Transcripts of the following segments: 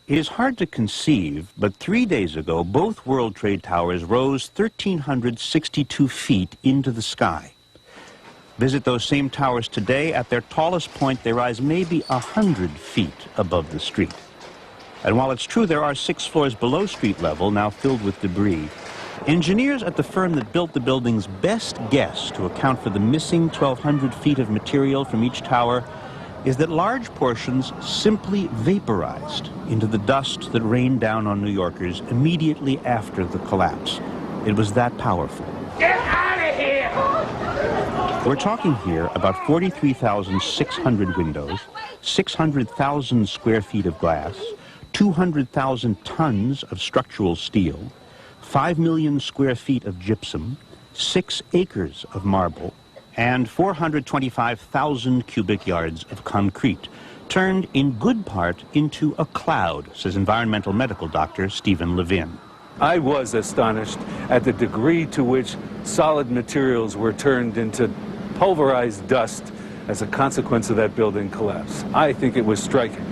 It is hard to conceive, but 3 days ago, both World Trade Towers rose 1,362 feet into the sky. Visit those same towers today. At their tallest point, they rise maybe 100 feet above the street. And while it's true there are 6 floors below street level, now filled with debris, engineers at the firm that built the building's best guess to account for the missing 1,200 feet of material from each tower is that large portions simply vaporized into the dust that rained down on New Yorkers immediately after the collapse. It was that powerful. Get out of here! We're talking here about 43,600 windows, 600,000 square feet of glass, 200,000 tons of structural steel, 5 million square feet of gypsum, 6 acres of marble, and 425,000 cubic yards of concrete, turned in good part into a cloud, says environmental medical doctor Stephen Levin. I was astonished at the degree to which solid materials were turned into pulverized dust as a consequence of that building collapse. I think it was striking.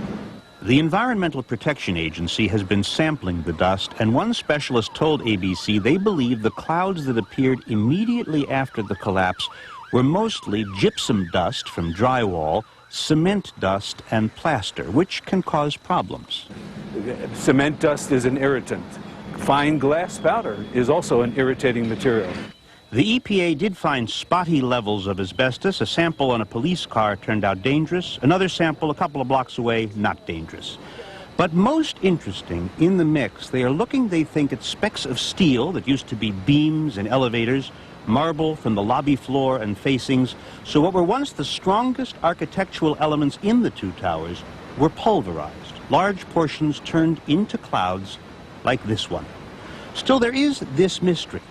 The Environmental Protection Agency has been sampling the dust, and one specialist told ABC they believe the clouds that appeared immediately after the collapse were mostly gypsum dust from drywall, cement dust, and plaster, which can cause problems. Cement dust is an irritant. Fine glass powder is also an irritating material. The EPA did find spotty levels of asbestos. A sample on a police car turned out dangerous. Another sample a couple of blocks away, not dangerous. But most interesting, in the mix, they are looking, they think, at specks of steel that used to be beams and elevators, marble from the lobby floor and facings. So what were once the strongest architectural elements in the 2 towers were pulverized, large portions turned into clouds like this one. Still, there is this mystery.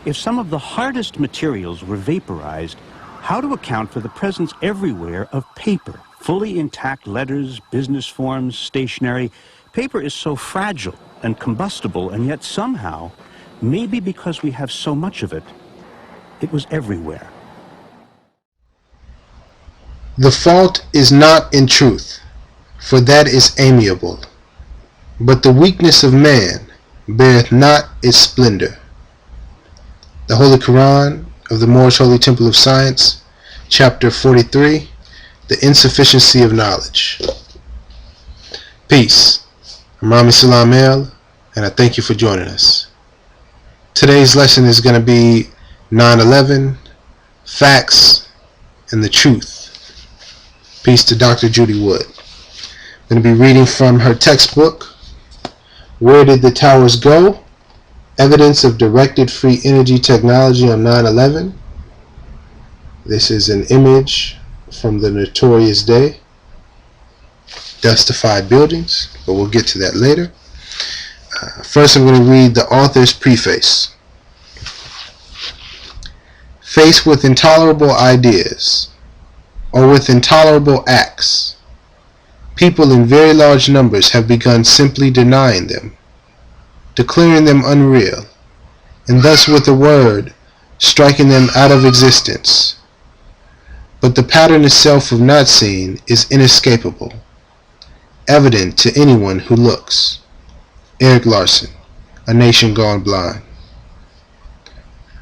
If some of the hardest materials were vaporized, how to account for the presence everywhere of paper, fully intact letters, business forms, stationery. Paper is so fragile and combustible, and yet somehow, maybe because we have so much of it, it was everywhere. The fault is not in truth, for that is amiable. But the weakness of man beareth not its splendor. The Holy Quran of the Moorish Holy Temple of Science, Chapter 43, The Insufficiency of Knowledge. Peace. I'm Rami Salam El, and I thank you for joining us. Today's lesson is going to be 9/11, facts, and the truth. Peace to Dr. Judy Wood. I'm going to be reading from her textbook, Where Did the Towers Go? Evidence of Directed Free Energy Technology on 9/11. This is an image from the Notorious Day. Dustified buildings, but we'll get to that later. First, I'm going to read the author's preface. Faced with intolerable ideas, or with intolerable acts, people in very large numbers have begun simply denying them, declaring them unreal, and thus with a word striking them out of existence. But the pattern itself of not seeing is inescapable, evident to anyone who looks. Eric Larson, A Nation Gone Blind.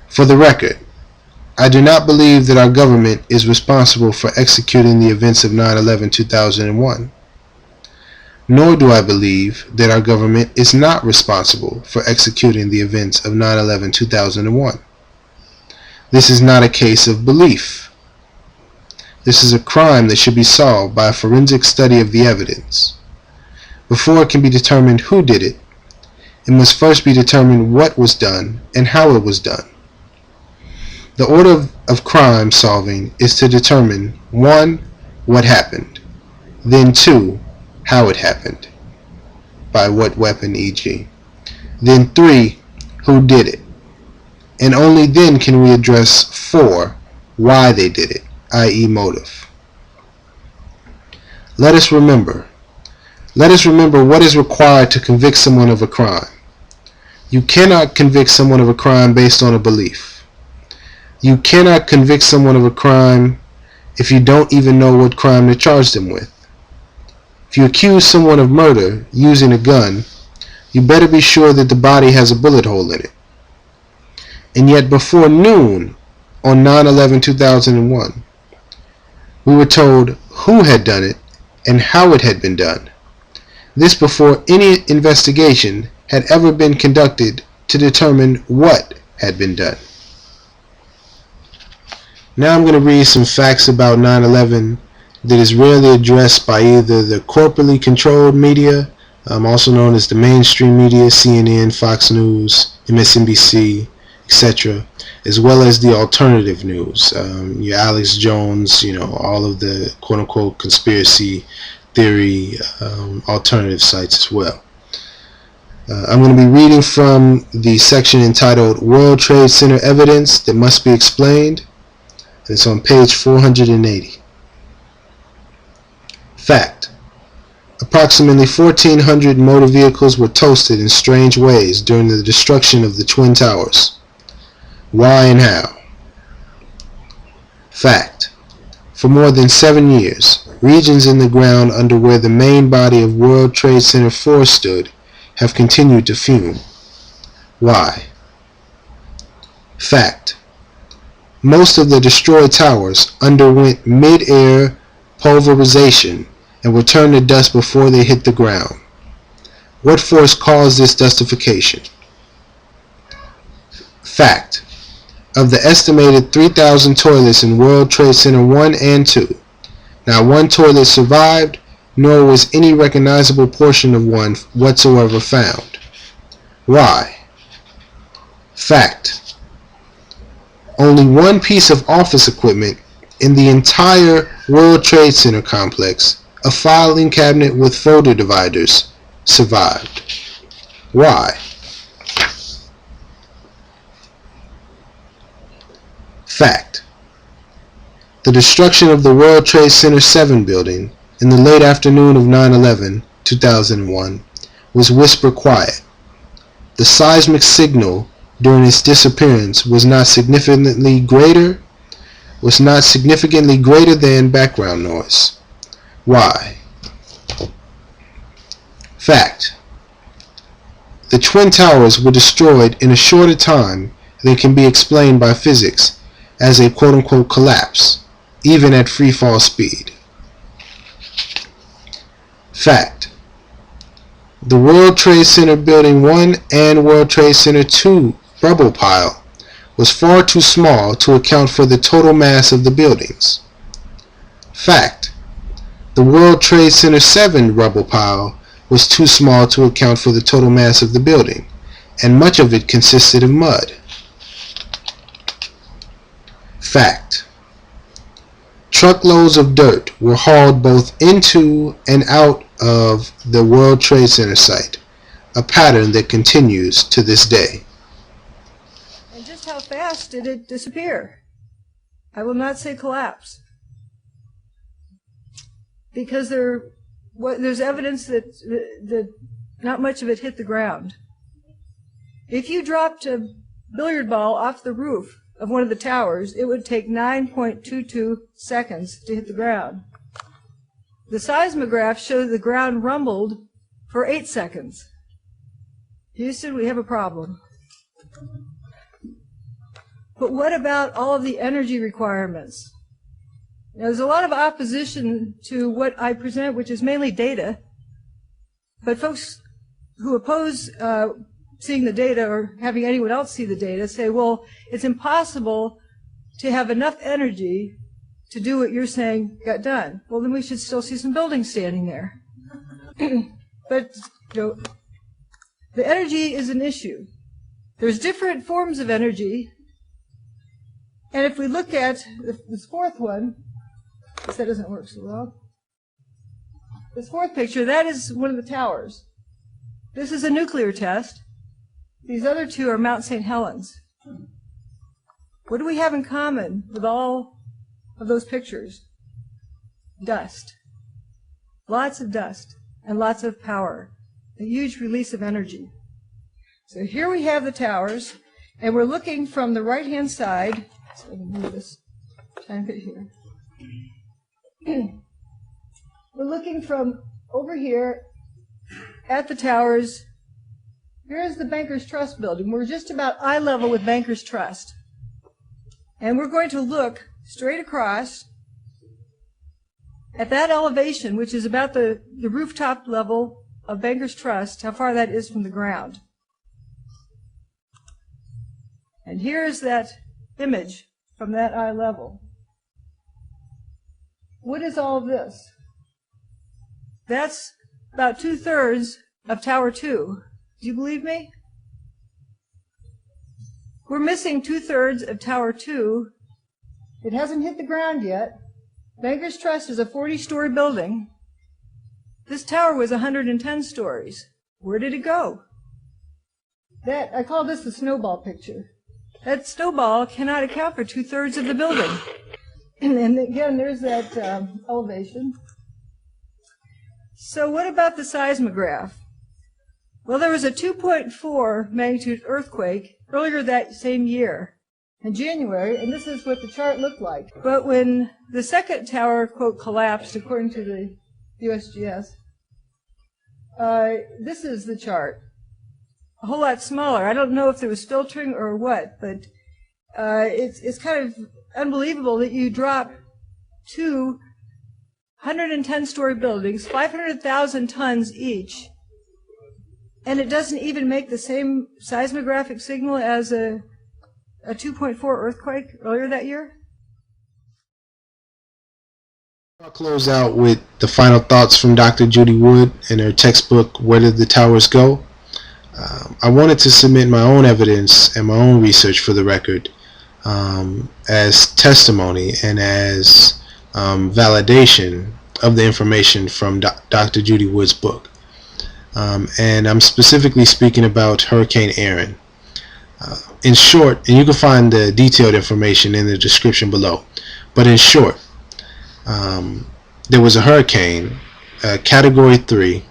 For the record, I do not believe that our government is responsible for executing the events of 9/11-2001. Nor do I believe that our government is not responsible for executing the events of 9/11-2001. This is not a case of belief. This is a crime that should be solved by a forensic study of the evidence. Before it can be determined who did it, it must first be determined what was done and how it was done. The order of crime solving is to determine 1. What happened, then 2. How it happened, by what weapon, e.g. Then 3. Who did it, and only then can we address 4. Why they did it, i.e. motive. Let us remember what is required to convict someone of a crime. You cannot convict someone of a crime based on a belief. You cannot convict someone of a crime if you don't even know what crime to charge them with. If you accuse someone of murder using a gun, you better be sure that the body has a bullet hole in it. And yet before noon on 9/11/2001, we were told who had done it and how it had been done. This before any investigation had ever been conducted to determine what had been done. Now I'm going to read some facts about 9/11 that is rarely addressed by either the corporately controlled media, also known as the mainstream media, CNN, Fox News, MSNBC, etc., as well as the alternative news, your Alex Jones, all of the quote-unquote conspiracy theory alternative sites as well. I'm going to be reading from the section entitled World Trade Center Evidence That Must Be Explained. It's on page 480. Fact. Approximately 1,400 motor vehicles were toasted in strange ways during the destruction of the Twin Towers. Why and how? Fact. For more than 7 years, regions in the ground under where the main body of World Trade Center 4 stood have continued to fume. Why? Fact. Most of the destroyed towers underwent mid-air pulverization and were turned to dust before they hit the ground. What force caused this dustification? Fact. Of the estimated 3,000 toilets in World Trade Center 1 and 2, not one toilet survived, nor was any recognizable portion of one whatsoever found. Why? Fact. Only one piece of office equipment in the entire World Trade Center complex, a filing cabinet with folder dividers, survived. Why? Fact. The destruction of the World Trade Center 7 building in the late afternoon of 9/11/2001 was whisper quiet. The seismic signal during its disappearance was not significantly greater than background noise. Why? Fact. The Twin Towers were destroyed in a shorter time than can be explained by physics as a quote-unquote collapse, even at free fall speed. Fact. The World Trade Center Building 1 and World Trade Center 2 rubble pile was far too small to account for the total mass of the buildings. Fact. The World Trade Center 7 rubble pile was too small to account for the total mass of the building, and much of it consisted of mud. Fact. Truckloads of dirt were hauled both into and out of the World Trade Center site, a pattern that continues to this day. And just how fast did it disappear? I will not say collapse, because there's evidence that not much of it hit the ground. If you dropped a billiard ball off the roof of one of the towers, it would take 9.22 seconds to hit the ground. The seismograph showed the ground rumbled for 8 seconds. Houston, we have a problem. But what about all of the energy requirements? Now, there's a lot of opposition to what I present, which is mainly data, but folks who oppose seeing the data or having anyone else see the data say, well, it's impossible to have enough energy to do what you're saying got done. Well, then we should still see some buildings standing there. But the energy is an issue. There's different forms of energy, and if we look at this fourth one, that doesn't work so well. This fourth picture, that is one of the towers. This is a nuclear test. These other two are Mount St. Helens. What do we have in common with all of those pictures? Dust. Lots of dust and lots of power. A huge release of energy. So here we have the towers, and we're looking from the right-hand side. So I can move this tiny bit here. We're looking from over here at the towers, here's the Bankers Trust building. We're just about eye level with Bankers Trust. And we're going to look straight across at that elevation, which is about the rooftop level of Bankers Trust, how far that is from the ground. And here's that image from that eye level. What is all this? That's about 2/3 of Tower 2. Do you believe me? We're missing 2/3 of Tower 2. It hasn't hit the ground yet. Bankers Trust is a 40-story building. This tower was 110 stories. Where did it go? I call this the snowball picture. That snowball cannot account for 2/3 of the building. And again, there's that elevation. So what about the seismograph? Well, there was a 2.4 magnitude earthquake earlier that same year in January, and this is what the chart looked like. But when the second tower, quote, collapsed, according to the USGS, this is the chart. A whole lot smaller. I don't know if there was filtering or what, but it's kind of unbelievable that you drop two 110-story buildings, 500,000 tons each, and it doesn't even make the same seismographic signal as a 2.4 earthquake earlier that year? I'll close out with the final thoughts from Dr. Judy Wood in her textbook, Where Did the Towers Go? I wanted to submit my own evidence and my own research for the record as testimony and as validation of the information from Dr. Judy Wood's book. And I'm specifically speaking about Hurricane Aaron. In short, and you can find the detailed information in the description below, but in short, there was a hurricane, Category 3,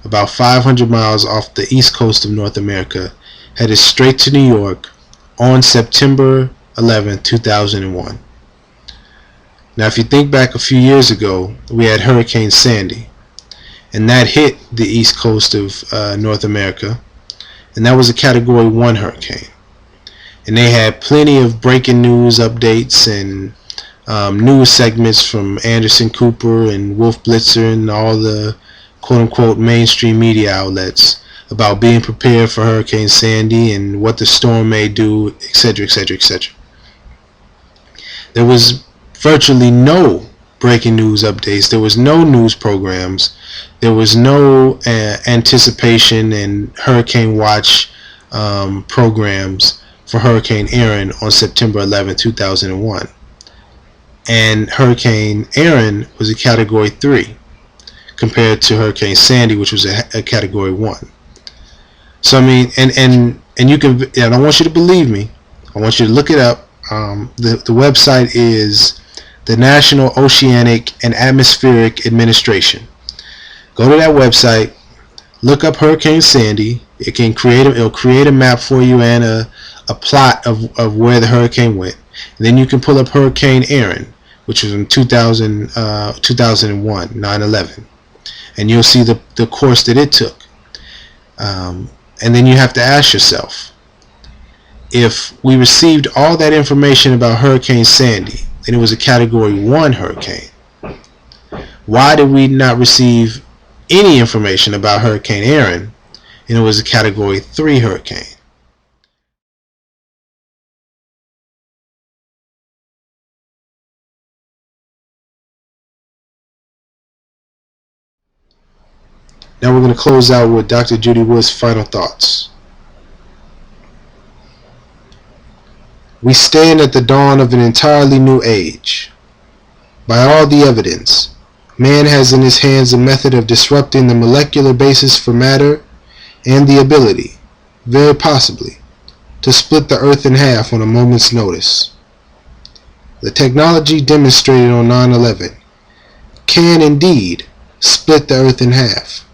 about 500 miles off the east coast of North America, headed straight to New York on September 11, 2001. Now, if you think back a few years ago, we had Hurricane Sandy, and that hit the east coast of North America, and that was a Category 1 hurricane. And they had plenty of breaking news updates and news segments from Anderson Cooper and Wolf Blitzer and all the quote-unquote mainstream media outlets about being prepared for Hurricane Sandy and what the storm may do, etc., etc., etc. There was virtually no breaking news updates. There was no news programs. There was no anticipation and hurricane watch programs for Hurricane Aaron on September 11, 2001. And Hurricane Aaron was a Category 3 compared to Hurricane Sandy, which was a Category 1. So I mean, and you can, and I don't want you to believe me, I want you to look it up. The website is the National Oceanic and Atmospheric Administration. Go to that website, look up Hurricane Sandy. It'll create a map for you and a plot of where the hurricane went. And then you can pull up Hurricane Aaron, which was in 2001, 9/11, and you'll see the course that it took. And then you have to ask yourself, if we received all that information about Hurricane Sandy and it was a Category 1 hurricane, why did we not receive any information about Hurricane Aaron and it was a Category 3 hurricane? Now we're going to close out with Dr. Judy Wood's final thoughts. We stand at the dawn of an entirely new age. By all the evidence, man has in his hands a method of disrupting the molecular basis for matter and the ability, very possibly, to split the earth in half on a moment's notice. The technology demonstrated on 9/11 can indeed split the earth in half,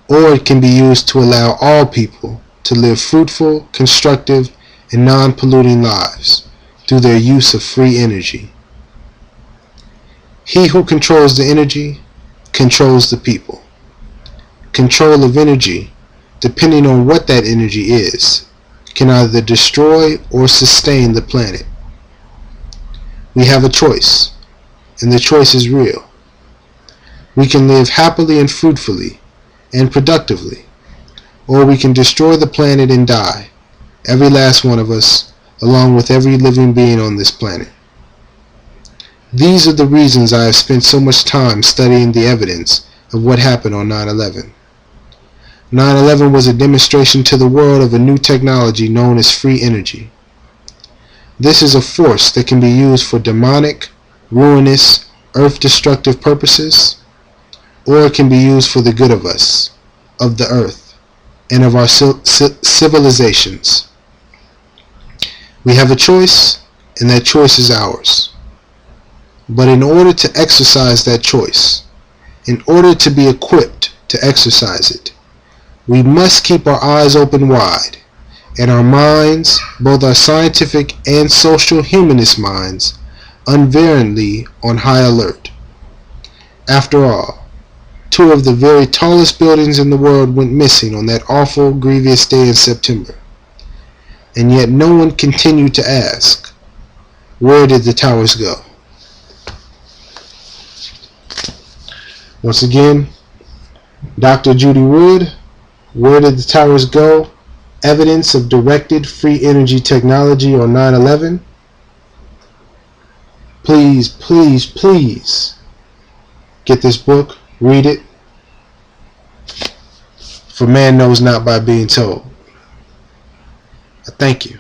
or it can be used to allow all people to live fruitful, constructive, and non-polluting lives through their use of free energy. He who controls the energy controls the people. Control of energy, depending on what that energy is, can either destroy or sustain the planet. We have a choice, and the choice is real. We can live happily and fruitfully and productively, or we can destroy the planet and die, every last one of us, along with every living being on this planet. These are the reasons I have spent so much time studying the evidence of what happened on 9/11. 9/11 was a demonstration to the world of a new technology known as free energy. This is a force that can be used for demonic, ruinous, earth-destructive purposes, or it can be used for the good of us, of the earth, and of our civilizations. We have a choice, and that choice is ours. But in order to exercise that choice, in order to be equipped to exercise it, we must keep our eyes open wide, and our minds, both our scientific and social humanist minds, unvaryingly on high alert. After all, 2 of the very tallest buildings in the world went missing on that awful, grievous day in September. And yet no one continued to ask, where did the towers go? Once again, Dr. Judy Wood, Where Did the Towers Go? Evidence of Directed Free Energy Technology on 9/11. Please, please, please get this book, read it, for man knows not by being told. Thank you.